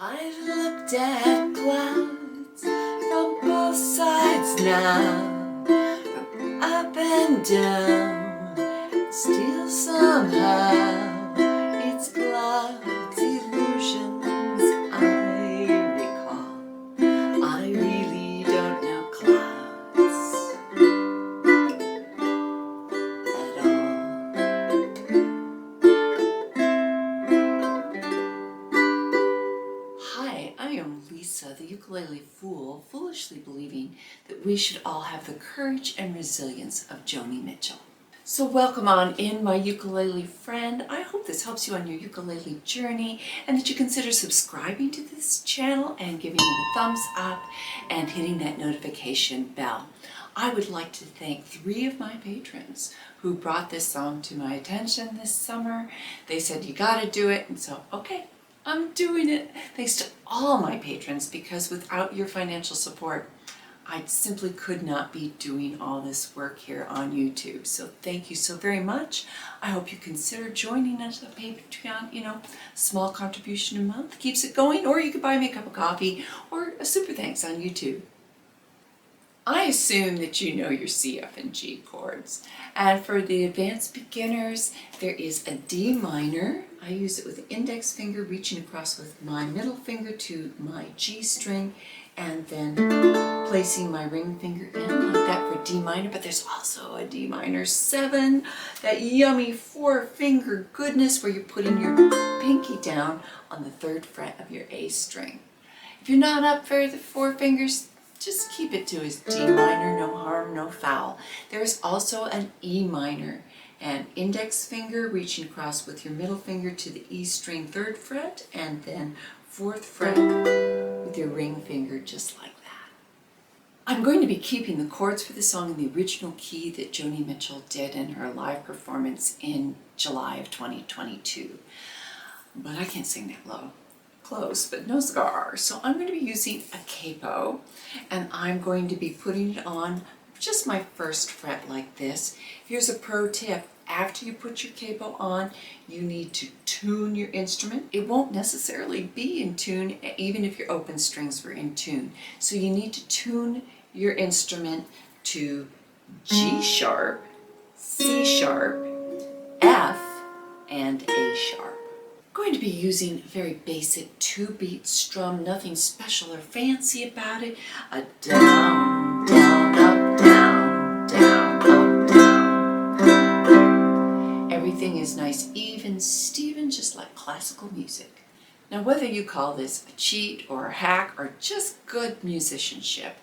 I've looked at clouds from both sides now, from up and down, still somehow it's clouds, illusions I recall. I really don't know clouds at all. Hi, I am Lisa, the ukulele fool, foolishly believing that we should all have the courage and resilience of Joni Mitchell. So welcome on in, my ukulele friend. I hope this helps you on your ukulele journey and that you consider subscribing to this channel and giving it a thumbs up and hitting that notification bell. I would like to thank 3 of my patrons who brought this song to my attention this summer. They said, you gotta do it, and so, okay, I'm doing it. Thanks to all my patrons, because without your financial support, I simply could not be doing all this work here on YouTube. So thank you so very much. I hope you consider joining us on Patreon. Small contribution a month keeps it going, or you could buy me a cup of coffee or a super thanks on YouTube. I assume that you know your C, F, and G chords. And for the advanced beginners, there is a D minor. I use it with the index finger reaching across with my middle finger to my G string, and then placing my ring finger in like that for D minor. But there's also a D minor 7, that yummy 4-finger goodness where you're putting your pinky down on the 3rd fret of your A string. If you're not up for the 4 fingers, just keep it to his D minor, no harm, no foul. There is also an E minor, and index finger reaching across with your middle finger to the E string 3rd fret, and then 4th fret with your ring finger, just like that. I'm going to be keeping the chords for the song in the original key that Joni Mitchell did in her live performance in July of 2022. But I can't sing that low. Close, but no cigar. So I'm going to be using a capo, and I'm going to be putting it on just my 1st fret like this. Here's a pro tip. After you put your capo on, you need to tune your instrument. It won't necessarily be in tune, even if your open strings were in tune. So you need to tune your instrument to G sharp, C sharp, F, and A sharp. I'm going to be using a very basic 2-beat strum, nothing special or fancy about it. A down, down, up, down, down, up, down. Everything is nice, even, Steven, just like classical music. Now, whether you call this a cheat or a hack or just good musicianship,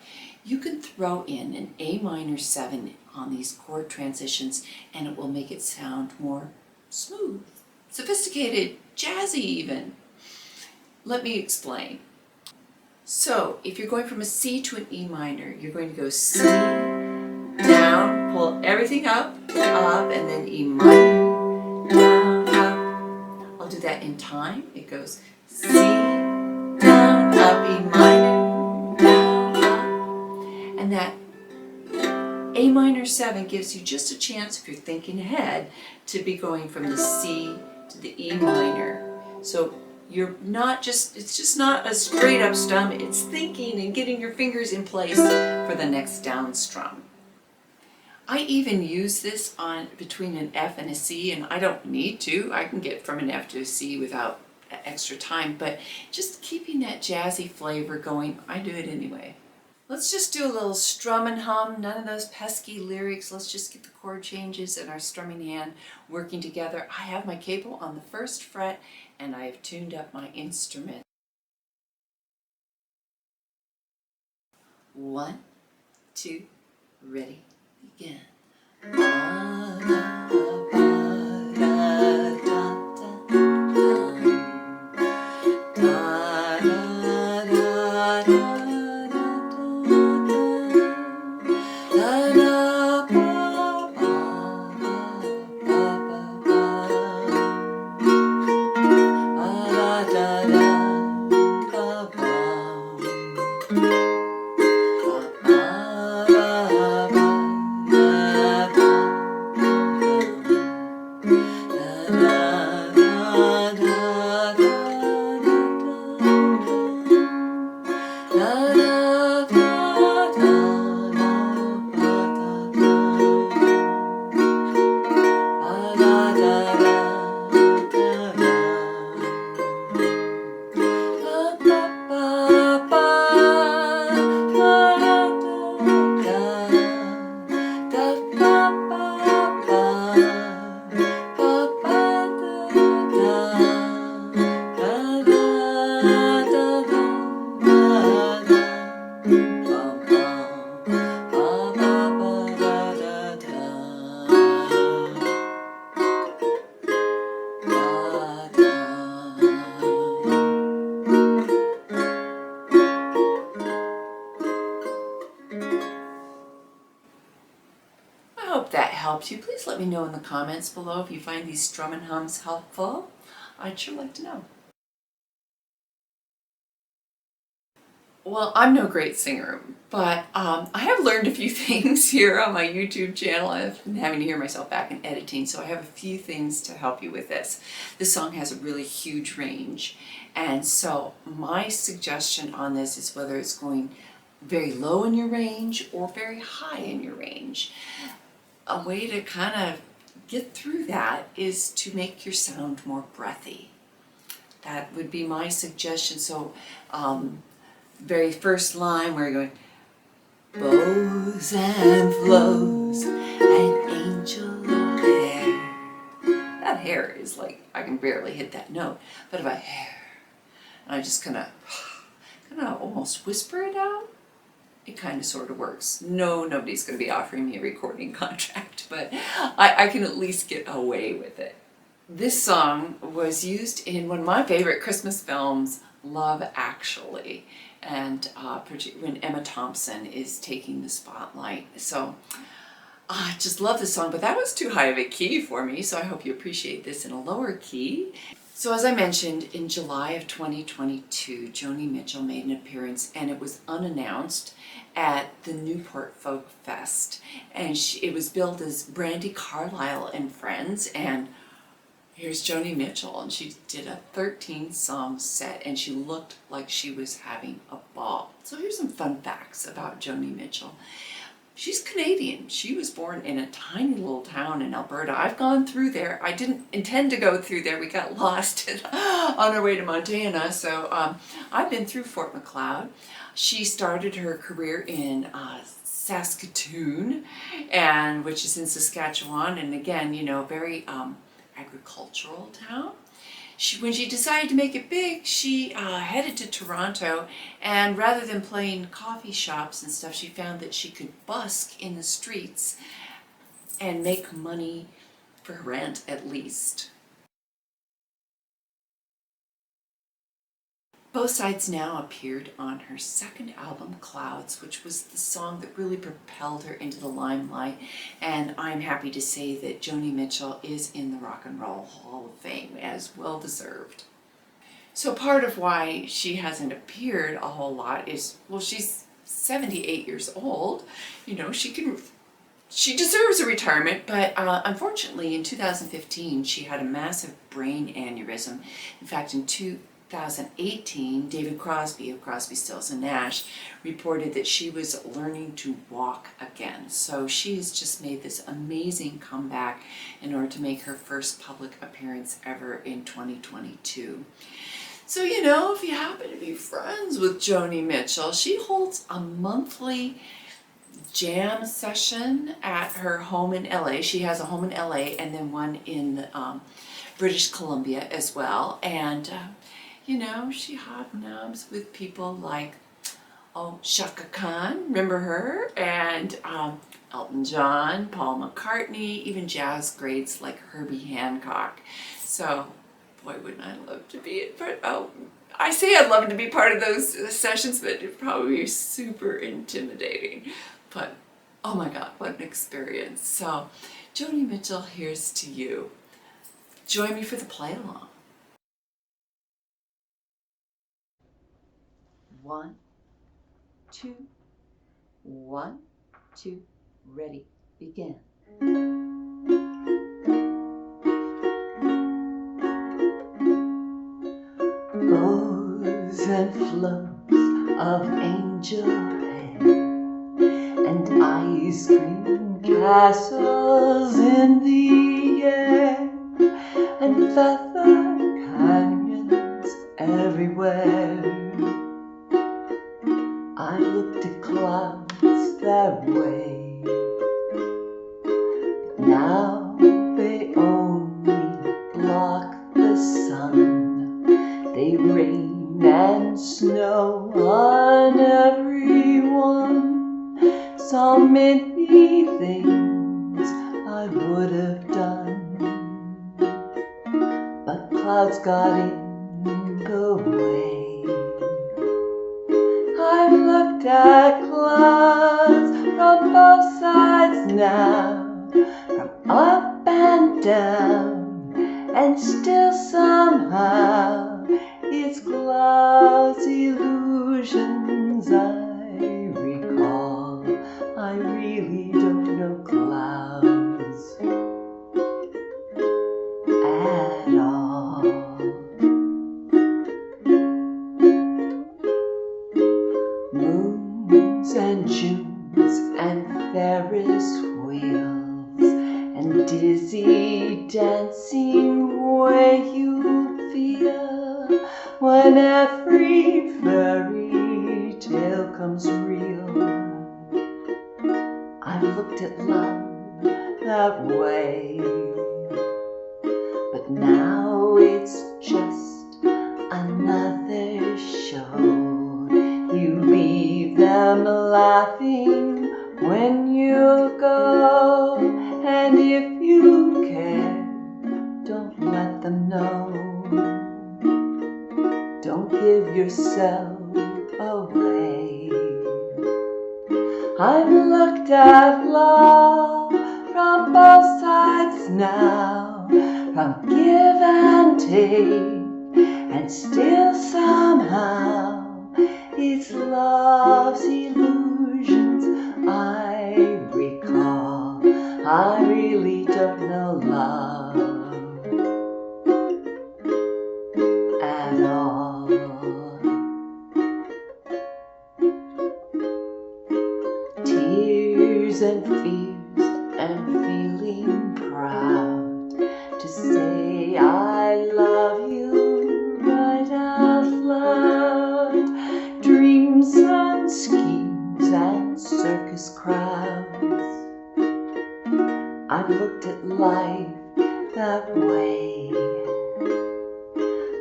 you can throw in an A minor 7 on these chord transitions, and it will make it sound more smooth, sophisticated, jazzy even. Let me explain. So if you're going from a C to an E minor, you're going to go C, down, pull everything up, and then E minor, down, up. I'll do that in time. It goes C, down, up, E minor, down, up. And that A minor 7 gives you just a chance, if you're thinking ahead, to be going from the C to the E minor. So it's just not a straight up strum, it's thinking and getting your fingers in place for the next down strum. I even use this on between an F and a C, and I don't need to. I can get from an F to a C without extra time, but just keeping that jazzy flavor going, I do it anyway. Let's just do a little strum and hum, none of those pesky lyrics. Let's just get the chord changes and our strumming hand working together. I have my capo on the 1st fret, and I have tuned up my instrument. 1, 2, ready, begin. helped you, please let me know in the comments below if you find these strum and hums helpful. I'd sure like to know. Well, I'm no great singer, but I have learned a few things here on my YouTube channel. I've been having to hear myself back in editing, so I have a few things to help you with this. This song has a really huge range, and so my suggestion on this is whether it's going very low in your range or very high in your range. A way to kind of get through that is to make your sound more breathy. That would be my suggestion. So, very first line where you're going, bows and flows, an angel hair. That hair is like, I can barely hit that note, but if I hair, and I just kind of almost whisper it out, it kind of sort of works. No, nobody's going to be offering me a recording contract, but I can at least get away with it. This song was used in one of my favorite Christmas films, Love Actually, and when Emma Thompson is taking the spotlight. So I just love this song, but that was too high of a key for me, so I hope you appreciate this in a lower key. So as I mentioned, in July of 2022, Joni Mitchell made an appearance, and it was unannounced at the Newport Folk Fest. And it was billed as Brandi Carlile and Friends, and here's Joni Mitchell, and she did a 13-song set, and she looked like she was having a ball. So here's some fun facts about Joni Mitchell. She's Canadian. She was born in a tiny little town in Alberta. I've gone through there. I didn't intend to go through there. We got lost on our way to Montana, so I've been through Fort Macleod. She started her career in Saskatoon, which is in Saskatchewan, and again, you know, very agricultural town. When she decided to make it big, she headed to Toronto, and rather than playing coffee shops and stuff, she found that she could busk in the streets and make money for rent at least. Both Sides Now appeared on her second album, Clouds, which was the song that really propelled her into the limelight, and I'm happy to say that Joni Mitchell is in the Rock and Roll Hall of Fame, as well deserved. So part of why she hasn't appeared a whole lot is, well, she's 78 years old. You know, she deserves a retirement, but unfortunately in 2015 she had a massive brain aneurysm. In fact, in 2018, David Crosby of Crosby, Stills and Nash reported that she was learning to walk again. So she has just made this amazing comeback in order to make her first public appearance ever in 2022. So, you know, if you happen to be friends with Joni Mitchell, she holds a monthly jam session at her home in LA. She has a home in LA and then one in British Columbia as well. And you know, she hobnobs with people like, Chaka Khan, remember her? And Elton John, Paul McCartney, even jazz greats like Herbie Hancock. So, boy, wouldn't I love to be I say I'd love to be part of those sessions, but it'd probably be super intimidating. But, oh my God, what an experience. So, Joni Mitchell, here's to you. Join me for the play-along. 1, 2, 1, 2, ready, begin. Bows and flows of angel hair and ice cream castles in the air and feather canyons everywhere. I looked at clouds that way, but now they only block the sun. They rain and snow on everyone. So many things I would have done, but clouds got in the way. I've looked at clouds from both sides now, from down, and still somehow it's clouds, illusions I recall. I really don't know clouds at all. Moons and Junes and Ferris wheels and dizzy dancing way you feel when every fairy tale comes real. I've looked at love that way, but now it's just another show. You leave them laughing when you go, and if you care, don't let them know. Don't give yourself away. I've looked at love from both sides now, from give and take, and still somehow it's love's illusions I recall. I really don't know love at all. Tears and fears and feeling proud to say I love you right out loud. Dreams and schemes and circus crowds. I've looked at life that way,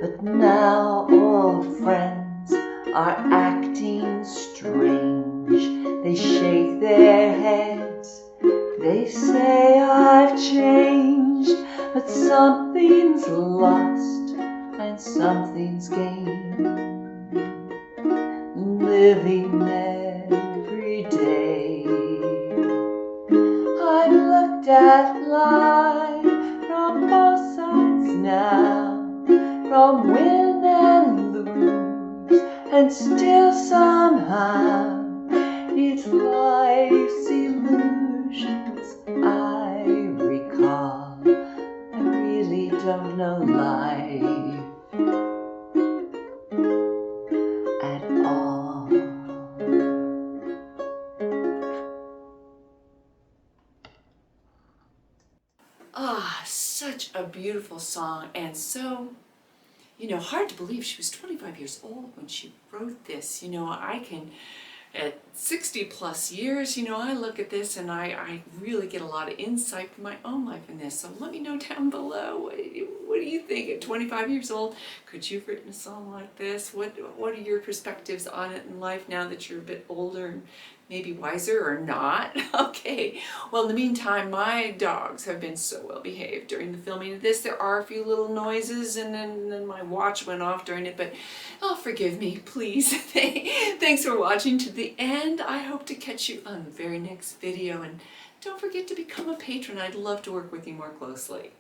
but now old friends are acting strange. They shake their heads, they say I've changed, but something's lost and something's gained. Living every day, I've looked at life from both sides now, from win and lose, and still somehow it's life's illusions I recall. I really don't know life at all. Ah, such a beautiful song, and so, hard to believe she was 25 years old when she wrote this. I can, at 60 plus years, I look at this and I really get a lot of insight from my own life in this. So let me know down below, what do you think at 25 years old? Could you have written a song like this? What are your perspectives on it in life now that you're a bit older and maybe wiser or not? Okay, well, in the meantime, my dogs have been so well behaved during the filming of this. There are a few little noises, and then my watch went off during it, but forgive me, please. Thanks for watching to the end. I hope to catch you on the very next video, and don't forget to become a patron. I'd love to work with you more closely.